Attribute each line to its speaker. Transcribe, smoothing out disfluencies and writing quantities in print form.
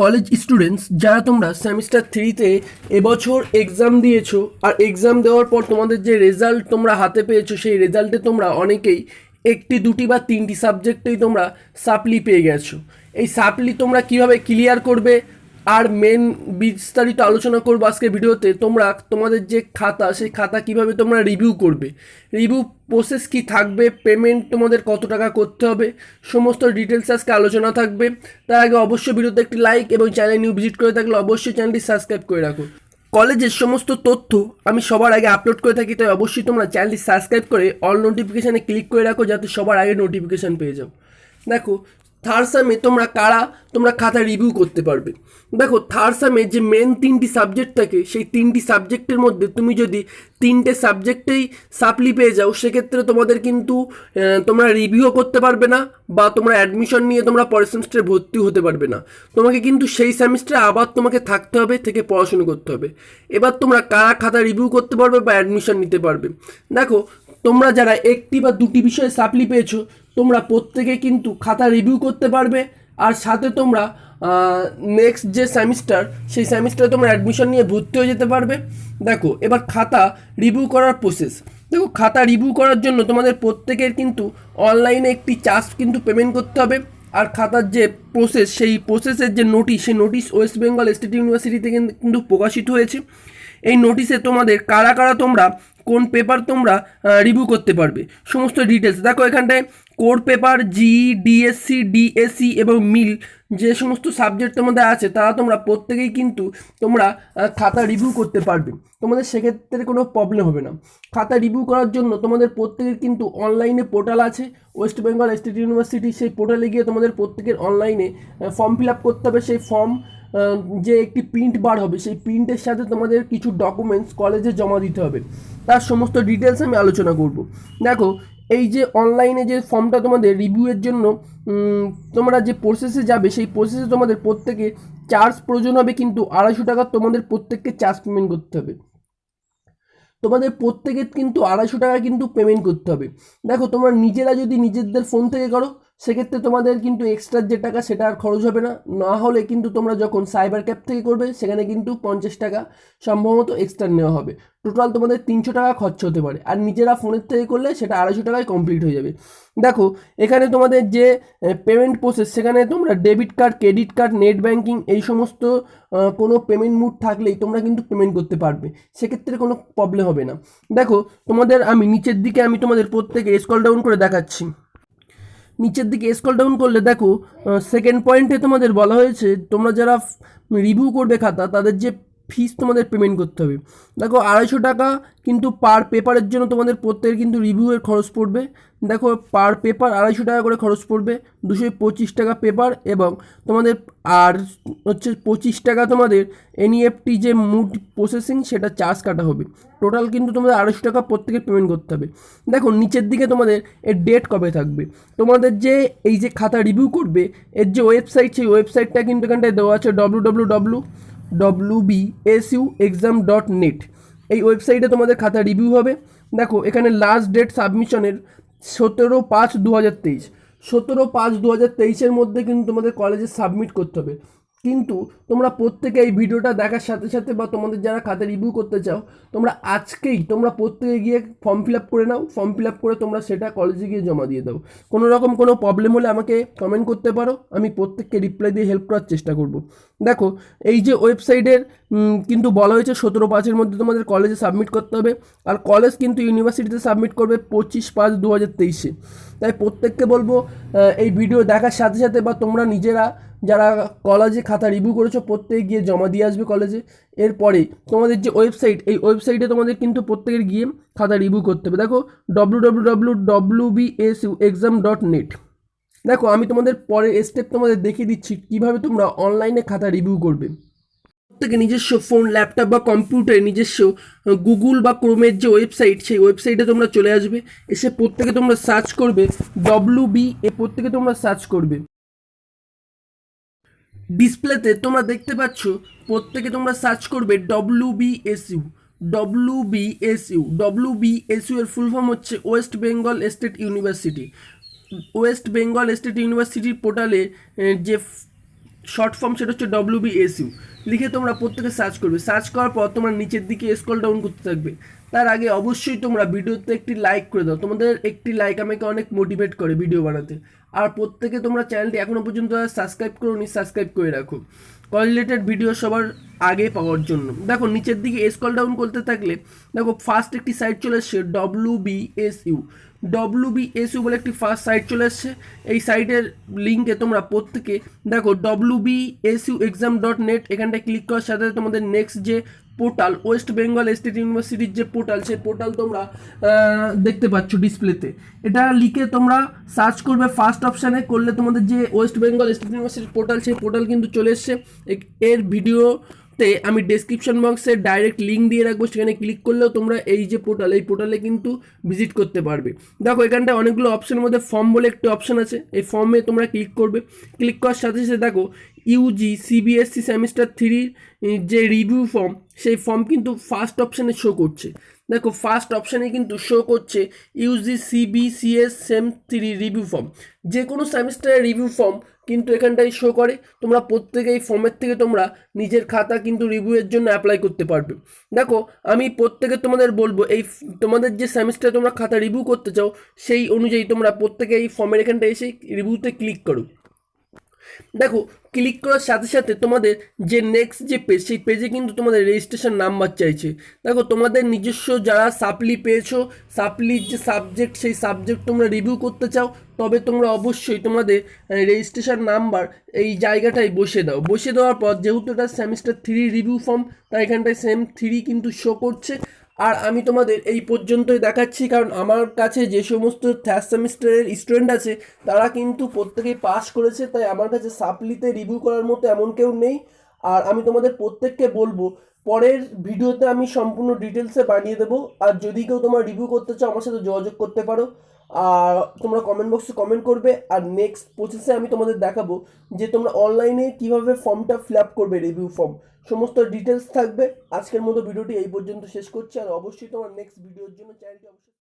Speaker 1: College students যারা তোমরা semester থ্রিতে এবছর এক্সাম দিয়েছো আর এক্সাম দেওয়ার পর তোমাদের যে রেজাল্ট তোমরা হাতে পেয়েছো সেই রেজাল্টে তোমরা অনেকেই একটি দুটি বা তিনটি সাবজেক্টেই তোমরা সাপ্লি পেয়ে গেছো। এই সাপ্লি তোমরা কিভাবে ক্লিয়ার করবে আর মেন বিস্তারিত আলোচনা করবো আজকের ভিডিওতে। তোমরা তোমাদের যে খাতা সেই খাতা কিভাবে তোমরা রিভিউ করবে, রিভিউ প্রসেস কি থাকবে, পেমেন্ট তোমাদের কত টাকা করতে হবে, সমস্ত ডিটেলস আজকে আলোচনা থাকবে। তার আগে অবশ্যই ভিডিওতে একটি লাইক এবং চ্যানেল নিউ ভিজিট করে থাকলে অবশ্যই চ্যানেলটি সাবস্ক্রাইব করে রাখো। কলেজের সমস্ত তথ্য আমি সবার আগে আপলোড করে থাকি, তাই অবশ্যই তোমরা চ্যানেলটি সাবস্ক্রাইব করে অল নোটিফিকেশানে ক্লিক করে রাখো যাতে সবার আগে নোটিফিকেশান পেয়ে যাও। দেখো থার্ড সেমে তোমরা খাতা রিভিউ করতে পারবে। দেখো থার্ড সেমে যে মেন তিনটি সাবজেক্ট থাকে সেই তিনটি সাবজেক্টের মধ্যে তুমি যদি তিনটে সাবজেক্টেই সাপ্লি পেয়ে যাও সেক্ষেত্রে তোমাদের কিন্তু তোমরা রিভিউও করতে পারবে না বা তোমরা অ্যাডমিশন নিয়ে তোমরা পরের সেমিস্টারে ভর্তিও হতে পারবে না। তোমাকে কিন্তু সেই সেমিস্টারে আবার তোমাকে থাকতে হবে, থেকে পড়াশুনো করতে হবে। এবার তোমরা কারা খাতা রিভিউ করতে পারবে বা অ্যাডমিশন নিতে পারবে। দেখো তোমরা যারা একটি বা দুটি বিষয়ে সাপ্লি পেয়েছো তোমরা প্রত্যেকে কিন্তু খাতা রিভিউ করতে পারবে, আর সাথে তোমরা নেক্সট যে সেমিস্টার সেই সেমিস্টারে তোমরা অ্যাডমিশন নিয়ে ভর্তি হয়ে যেতে পারবে। দেখো এবার খাতা রিভিউ করার প্রসেস। দেখো খাতা রিভিউ করার জন্য তোমাদের প্রত্যেকের কিন্তু অনলাইনে একটি চার্জ কিন্তু পেমেন্ট করতে হবে। আর খাতার যে প্রসেস সেই প্রসেসের যে নোটিশ সেই notice West Bengal state university থেকে কিন্তু প্রকাশিত হয়েছে। এই নোটিশে তোমাদের কারা কারা তোমরা কোন পেপার তোমরা রিভিউ করতে পারবে সমস্ত ডিটেলস। দেখো এখানটায় কোর পেপার, জি, ডিএসসি, ডিএসসি এবং মিল যে সমস্ত সাবজেক্ট তোমাদের আছে তারা তোমরা প্রত্যেকেই কিন্তু তোমরা খাতা রিভিউ করতে পারবে। তোমাদের সেক্ষেত্রে কোনো প্রবলেম হবে না। খাতা রিভিউ করার জন্য তোমাদের প্রত্যেকের কিন্তু অনলাইনে পোর্টাল আছে ওয়েস্ট বেঙ্গল স্টেট ইউনিভার্সিটি। সেই পোর্টালে গিয়ে তোমাদের প্রত্যেকের অনলাইনে ফর্ম ফিল আপ করতে হবে। সেই ফর্ম যে একটি প্রিন্ট বার হবে সেই প্রিন্টের সাথে তোমাদের কিছু ডকুমেন্টস কলেজে জমা দিতে হবে। তার সমস্ত ডিটেলস আমি আলোচনা করব। দেখো এই যে অনলাইনে যে ফর্মটা তোমাদের রিভিউয়ের জন্য তোমরা যে প্রসেসে যাবে সেই প্রসেসে তোমাদের প্রত্যেকে চার্জ প্রয়োজন হবে, কিন্তু 250 টাকা তোমাদের প্রত্যেককে চার্জ পেমেন্ট করতে হবে। তোমাদের প্রত্যেকের কিন্তু 250 টাকা কিন্তু পেমেন্ট করতে হবে। দেখো তোমরা নিজেরা যদি নিজেদের ফোন থেকে করো সেক্ষেত্রে তোমাদের কিন্তু এক্সট্রা যে টাকা সেটা আর খরচ হবে না। না হলে কিন্তু তোমরা যখন সাইবার ক্যাফ থেকে করবে সেখানে কিন্তু 50 টাকা সম্ভবত এক্সট্রা নেওয়া হবে। টোটাল তোমাদের 300 টাকা খরচ হতে পারে, আর নিজেরা ফোনের থেকে করলে সেটা 250 টাকায় কমপ্লিট হয়ে যাবে। দেখো এখানে তোমাদের যে পেমেন্ট প্রসেস সেখানে তোমরা debit card, credit card, net banking এই সমস্ত কোনো পেমেন্ট মুড থাকলেই তোমরা কিন্তু পেমেন্ট করতে পারবে, সেক্ষেত্রে কোনো প্রবলেম হবে না। দেখো তোমাদের আমি নিচের দিকে আমি তোমাদের প্রত্যেকে স্ক্রল ডাউন করে দেখাচ্ছি। নিচের দিকে স্ক্রল ডাউন করলে দেখো সেকেন্ড পয়েন্টে তোমাদের বলা হয়েছে তোমরা যারা রিভিউ করবে খাতা তাদের যে ফিস তোমাদের পেমেন্ট করতে হবে। দেখো 250 টাকা কিন্তু পার পেপারের জন্য তোমাদের প্রত্যেকের কিন্তু রিভিউয়ের খরচ পড়বে। দেখো পার পেপার 250 টাকা করে খরচ পড়বে, 225 টাকা পেপার, এবং তোমাদের আর হচ্ছে 25 টাকা তোমাদের এনইএফটি যে মুড প্রসেসিং সেটা চার্জ কাটা হবে। টোটাল কিন্তু তোমাদের 250 টাকা প্রত্যেকের পেমেন্ট করতে হবে। দেখো নিচের দিকে তোমাদের এর ডেট কবে থাকবে, তোমাদের যে এই যে খাতা রিভিউ করবে এর যে ওয়েবসাইট সেই ওয়েবসাইটটা কিন্তু এখানটায় দেওয়া আছে www.wbsuexam.net। এই ওয়েবসাইটে তোমাদের খাতা রিভিউ হবে। দেখো এখানে লাস্ট ডেট সাবমিশনের 17/5/2023, 17/5/2023 মধ্যে কিন্তু তোমাদের কলেজে সাবমিট করতে হবে। কিন্তু তোমরা প্রত্যেকে এই ভিডিওটা দেখার সাথে সাথে বা তোমাদের যারা খাতা রিভিউ করতে চাও তোমরা আজকেই তোমরা প্রত্যেকে গিয়ে ফর্ম ফিল আপ করে নাও। ফর্ম ফিল আপ করে তোমরা সেটা কলেজে গিয়ে জমা দিয়ে দাও। কোনো রকম কোনো প্রবলেম হলে আমাকে কমেন্ট করতে পারো, আমি প্রত্যেককে রিপ্লাই দিয়ে হেল্প করার চেষ্টা করব। দেখো এই যে ওয়েবসাইটের কিন্তু বলা হয়েছে 17/5 মধ্যে তোমাদের কলেজে সাবমিট করতে হবে, আর কলেজ কিন্তু ইউনিভার্সিটিতে সাবমিট করবে 25/5/2023। তাই প্রত্যেককে বলবো এই ভিডিও দেখার সাথে সাথে বা তোমরা নিজেরা যারা কলেজে খাতা রিভিউ করেছো প্রত্যেকে গিয়ে জমা দিয়ে আসবে কলেজে। এরপরে তোমাদের যে ওয়েবসাইট এই ওয়েবসাইটে তোমাদের কিন্তু প্রত্যেকের গিয়ে খাতা রিভিউ করতে হবে। দেখো www.wbsuexam.net। দেখো আমি তোমাদের পরের স্টেপ তোমাদের দেখিয়ে দিচ্ছি কীভাবে তোমরা অনলাইনে খাতা রিভিউ করবে। প্রত্যেকে নিজস্ব ফোন, ল্যাপটপ বা কম্পিউটারে নিজস্ব গুগল বা ক্রোমের যে ওয়েবসাইট সেই ওয়েবসাইটে তোমরা চলে আসবে। এসে প্রত্যেকে তোমরা সার্চ করবে প্রত্যেকে তোমরা সার্চ করবে। ডিসপ্লেতে তোমরা দেখতে পাচ্ছ প্রত্যেকে তোমরা সার্চ করবে WBSU এর ফুল ফর্ম হচ্ছে West Bengal state university. West Bengal state ইউনিভার্সিটির পোর্টালে যে শর্ট ফর্ম সেটা হচ্ছে WBSU, লিখে তোমরা প্রত্যেকে সার্চ করবে। সার্চ করার পর তোমরা নিচের দিকে স্ক্রল ডাউন করতে থাকবে। তার আগে অবশ্যই তোমরা ভিডিওতে একটি লাইক করে দাও, তোমাদের একটি লাইক আমাকে অনেক মোটিভেট করে ভিডিও বানাতে। আর প্রত্যেকে তোমরা চ্যানেলটি এখনও পর্যন্ত সাবস্ক্রাইব করোনি, সাবস্ক্রাইব করে রাখো কলেজ রিলেটেড ভিডিও সবার আগে পাওয়ার জন্য। দেখো নিচের দিকে স্ক্রল ডাউন করতে থাকলে দেখো ফার্স্ট একটি সাইট চলে এসছে WBSU বলে একটি ফার্স্ট সাইট চলে এসছে। এই সাইটের লিঙ্কে তোমরা প্রত্যেকে দেখো WBSUexam.net, এখানটায় ক্লিক করার সাথে তোমাদের নেক্সট যে পোর্টাল, ওয়েস্ট বেঙ্গল স্টেট ইউনিভার্সিটির যে পোর্টাল, সেই পোর্টাল তোমরা দেখতে পাচ্ছ ডিসপ্লেতে। এটা লিখে তোমরা সার্চ করবে ফার্স্ট অপশানে, করলে তোমাদের যে ওয়েস্ট বেঙ্গল স্টেট ইউনিভার্সিটির পোর্টাল, সেই পোর্টাল কিন্তু চলে এসছে। এর ভিডিওতে আমি ডেসক্রিপশন বক্সে ডাইরেক্ট লিঙ্ক দিয়ে রাখবো, সেখানে ক্লিক করলেও তোমরা এই যে পোর্টাল, এই পোর্টালে কিন্তু ভিজিট করতে পারবে। দেখো এখানটায় অনেকগুলো অপশনের মধ্যে ফর্ম বলে একটি অপশন আছে, এই ফর্মে তোমরা ক্লিক করবে। ক্লিক করার সাথে সাথে দেখো ইউজি CBSE সেমিস্টার 3 যে রিভিউ ফর্ম, সেই ফর্ম কিন্তু ফার্স্ট অপশানে শো করছে। দেখো ফার্স্ট অপশানে কিন্তু শো করছে UG CBCS sem 3 review form. যে কোনো সেমিস্টারের রিভিউ ফর্ম কিন্তু এখানটায় শো করে। তোমরা প্রত্যেকে এই ফর্মের থেকে তোমরা নিজের খাতা কিন্তু রিভিউয়ের জন্য অ্যাপ্লাই করতে পারবে। দেখো আমি প্রত্যেকে তোমাদের বলবো, এই তোমাদের যে সেমিস্টারে তোমরা খাতা রিভিউ করতে চাও, সেই অনুযায়ী তোমরা প্রত্যেকে এই ফর্মের এখানটায় এসে রিভিউতে ক্লিক করো। দেখো ক্লিক করার সাথে সাথে তোমাদের যে নেক্সট যে পেজ, সেই পেজে কিন্তু তোমাদের রেজিস্ট্রেশন নাম্বার চাইছে। দেখো তোমাদের নিজস্ব যারা সাপ্লি পেয়েছো, সাপ্লির যে সাবজেক্ট, সেই সাবজেক্ট তোমরা রিভিউ করতে চাও, তবে তোমরা অবশ্যই তোমাদের রেজিস্ট্রেশন নাম্বার এই জায়গাটায় বসিয়ে দাও। বসিয়ে দেওয়ার পর যেহেতু এটা সেমিস্টার 3 রিভিউ ফর্ম, তাই এখানটায় সেম 3 কিন্তু শো করছে। আর আমি তোমাদের এই পর্যন্তই দেখাচ্ছি, কারণ আমার কাছে যে সমস্ত থার্ড সেমিস্টারের স্টুডেন্ট আছে তারা কিন্তু প্রত্যেকেই পাস করেছে, তাই আমার কাছে সাপ্লিতে রিভিউ করার মতো এমন কেউ নেই। আর আমি তোমাদের প্রত্যেককে বলবো, পরের ভিডিওতে আমি সম্পূর্ণ ডিটেলসে বানিয়ে দেবো। আর যদি কেউ তোমরা রিভিউ করতে চাও, আমার সাথে যোগাযোগ করতে পারো। আর তোমরা কমেন্ট বক্সে কমেন্ট করবে, আর নেক্সট প্রসেসে আমি তোমাদের দেখাবো যে তোমরা অনলাইনে কীভাবে ফর্মটা ফিল আপ করবে, রিভিউ ফর্ম সমস্ত ডিটেলস থাকবে। আজকের মতো ভিডিওটি এই পর্যন্ত শেষ করছি, আর অবশ্যই তোমার নেক্সট ভিডিওর জন্য চ্যানেলটি অবশ্যই